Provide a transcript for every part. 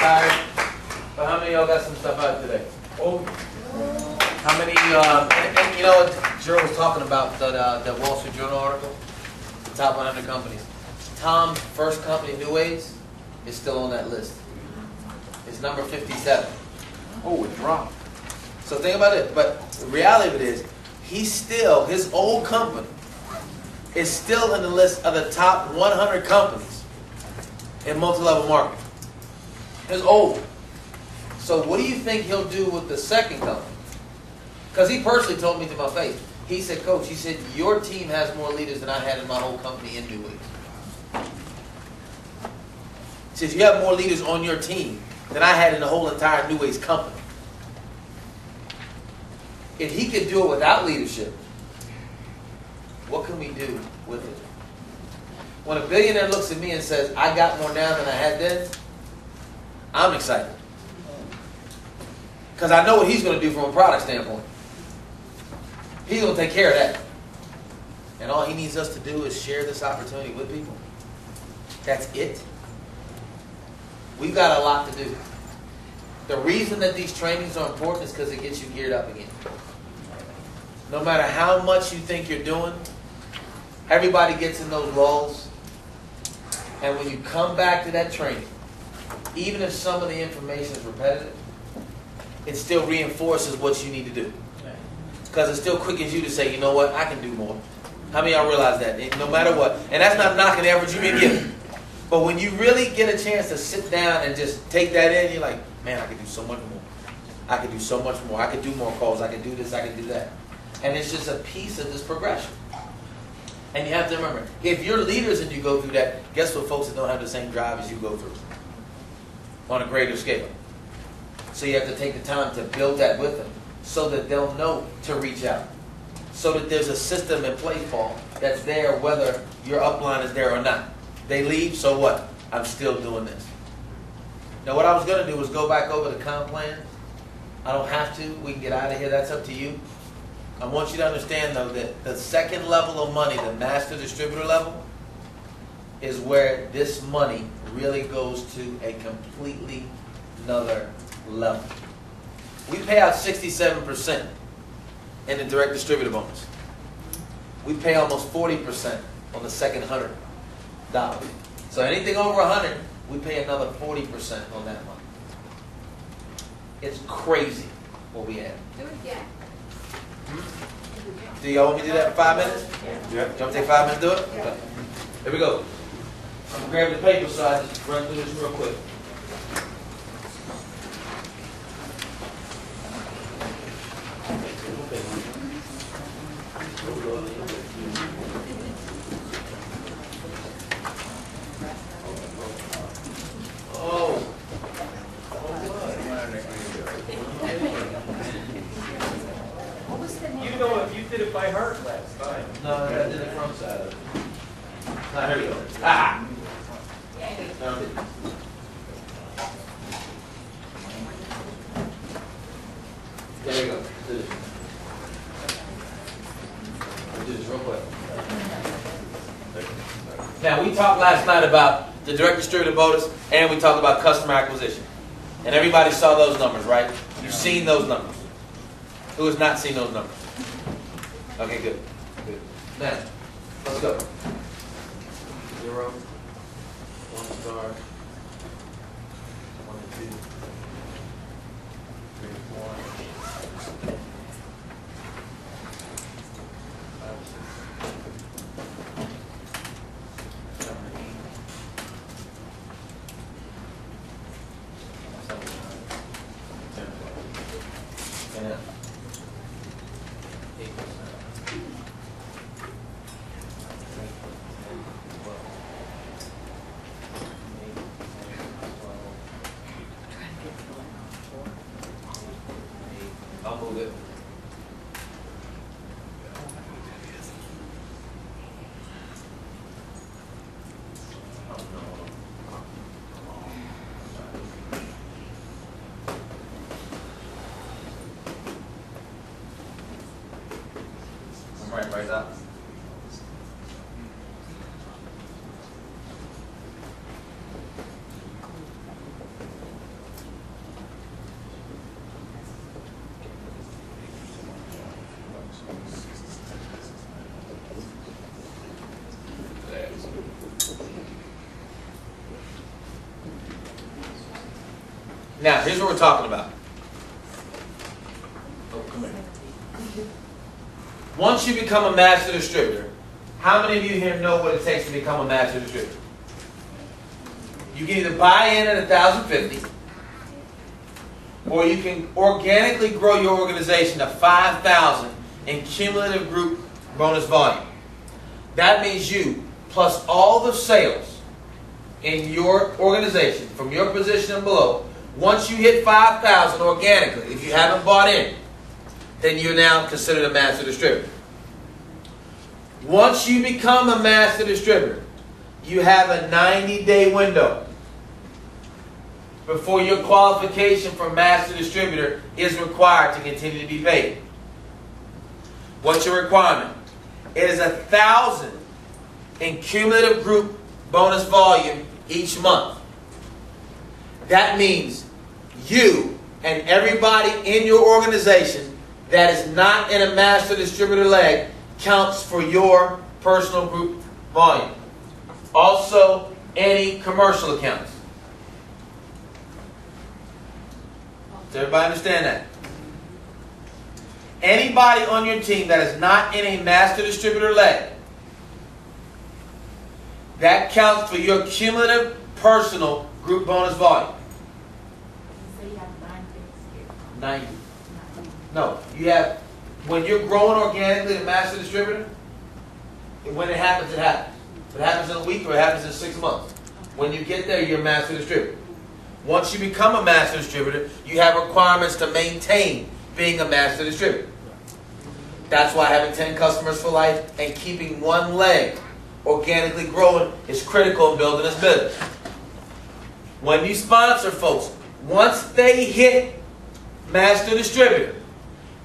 tired. But how many of y'all got some stuff out today? Oh. How many, and you know what Gerald was talking about, the Wall Street Journal article? The top 100 companies. Tom's first company, New Ways, is still on that list. It's number 57. Oh, it dropped. So think about it. But the reality of it is, his old company is still in the list of the top 100 companies in multi-level marketing. It's old. So what do you think he'll do with the second company? Because he personally told me to my face. He said, Coach, he said, your team has more leaders than I had in my whole company in New Ways. He says, you have more leaders on your team than I had in the whole entire New Ways company. If he could do it without leadership, what can we do with it? When a billionaire looks at me and says, I got more now than I had then, I'm excited. Because I know what he's going to do from a product standpoint. He's going to take care of that. And all he needs us to do is share this opportunity with people. That's it. We've got a lot to do. The reason that these trainings are important is because it gets you geared up again. No matter how much you think you're doing, everybody gets in those lulls. And when you come back to that training, even if some of the information is repetitive, it still reinforces what you need to do. Because it still quickens you to say, you know what, I can do more. How many of y'all realize that? No matter what. And that's not knocking the average you've been given. But when you really get a chance to sit down and just take that in, you're like, man, I could do so much more. I could do so much more. I could do more calls. I could do this. I could do that. And it's just a piece of this progression. And you have to remember, if you're leaders and you go through that, guess what folks that don't have the same drive as you go through? On a greater scale. So you have to take the time to build that with them so that they'll know to reach out. So that there's a system in place, Paul, that's there whether your upline is there or not. They leave, so what? I'm still doing this. Now what I was going to do was go back over the comp plan. I don't have to. We can get out of here. That's up to you. I want you to understand, though, that the second level of money, the master distributor level, is where this money really goes to a completely another level. We pay out 67% in the direct distributor bonus. We pay almost 40% on the second $100. So anything over 100, we pay another 40% on that money. It's crazy what we have. Do it again. Do y'all want me to do that in 5 minutes? Yeah. You want to take 5 minutes to do it? Yeah. Okay. Here we go. I'm going to grab the paper so I just run through this real quick. By heart last time. No, I did the front side of it. Ah, here we go. Ah! There we go. Do this. We'll do this real quick. Now, we talked last night about the direct distributor bonus, and we talked about customer acquisition. And everybody saw those numbers, right? You've seen those numbers. Who has not seen those numbers? Okay, good. Good. Now, let's go. 0, 1 star, 1 and 2, 3, 4, 5, 6, 7, 8, 7, 10, 12. And 8%. I'll move it. I'm right up. Now, here's what we're talking about. Oh, come here. Once you become a master distributor, how many of you here know what it takes to become a master distributor? You can either buy in at $1,050, or you can organically grow your organization to $5,000 in cumulative group bonus volume. That means you, plus all the sales in your organization, from your position and below, once you hit $5,000 organically, if you haven't bought in, then you're now considered a master distributor. Once you become a master distributor, you have a 90-day window before your qualification for master distributor is required to continue to be paid. What's your requirement? It is 1,000 in cumulative group bonus volume each month. That means you and everybody in your organization that is not in a master distributor leg counts for your personal group volume. Also, any commercial accounts. Does everybody understand that? Anybody on your team that is not in a master distributor leg, that counts for your cumulative personal group bonus volume. So you have 90. No, you have, when you're growing organically a master distributor, when it happens, it happens. If it happens in a week or it happens in 6 months. When you get there, you're a master distributor. Once you become a master distributor, you have requirements to maintain being a master distributor. That's why having 10 customers for life and keeping one leg organically growing is critical in building this business. When you sponsor folks, once they hit master distributor,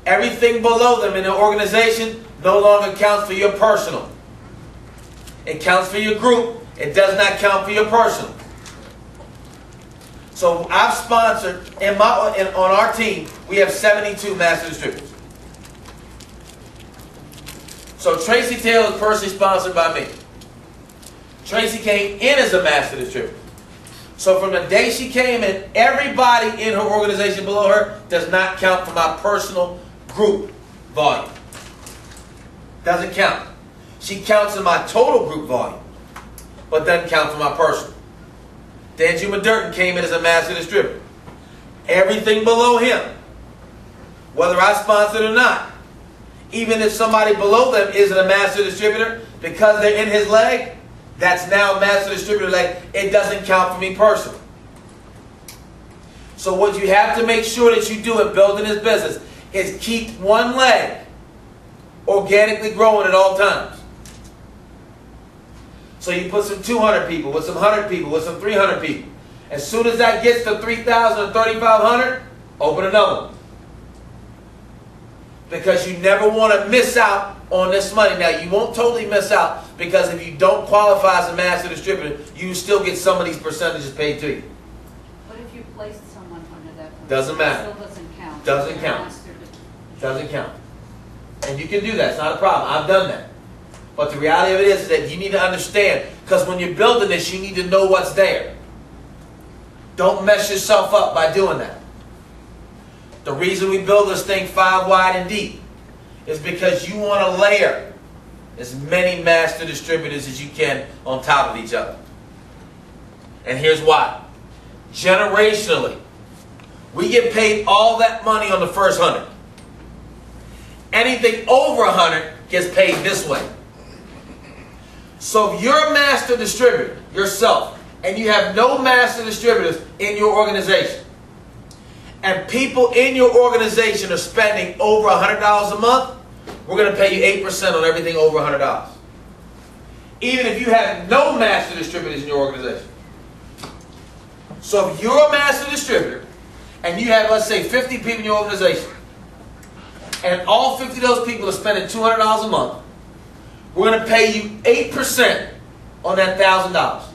everything below them in the organization no longer counts for your personal. It counts for your group. It does not count for your personal. So I've sponsored, on our team, we have 72 master distributors. So Tracy Taylor is personally sponsored by me. Tracy came in as a master distributor. So from the day she came in, everybody in her organization below her does not count for my personal group volume. Doesn't count. She counts in my total group volume, but doesn't count for my personal. Dan Juma Durkin came in as a master distributor. Everything below him, whether I sponsored or not, even if somebody below them isn't a master distributor, because they're in his leg, that's now a master distributor leg. It doesn't count for me personally. So what you have to make sure that you do in building this business is keep one leg organically growing at all times. So you put some 200 people, with some 100 people, with some 300 people. As soon as that gets to 3,000 or 3,500, open another one. Because you never want to miss out on this money. Now, you won't totally miss out, because if you don't qualify as a master distributor, you still get some of these percentages paid to you. What if you placed someone under that one? Doesn't matter. It still doesn't count. Doesn't count. Doesn't count. And you can do that. It's not a problem. I've done that. But the reality of it is that you need to understand, because when you're building this, you need to know what's there. Don't mess yourself up by doing that. The reason we build this thing 5 wide and deep is because you want to layer as many master distributors as you can on top of each other. And here's why. Generationally, we get paid all that money on the first 100. Anything over 100 gets paid this way. So if you're a master distributor yourself, and you have no master distributors in your organization, and people in your organization are spending over $100 a month, we're going to pay you 8% on everything over $100. Even if you have no master distributors in your organization. So if you're a master distributor, and you have, let's say, 50 people in your organization, and all 50 of those people are spending $200 a month, we're going to pay you 8% on that $1,000.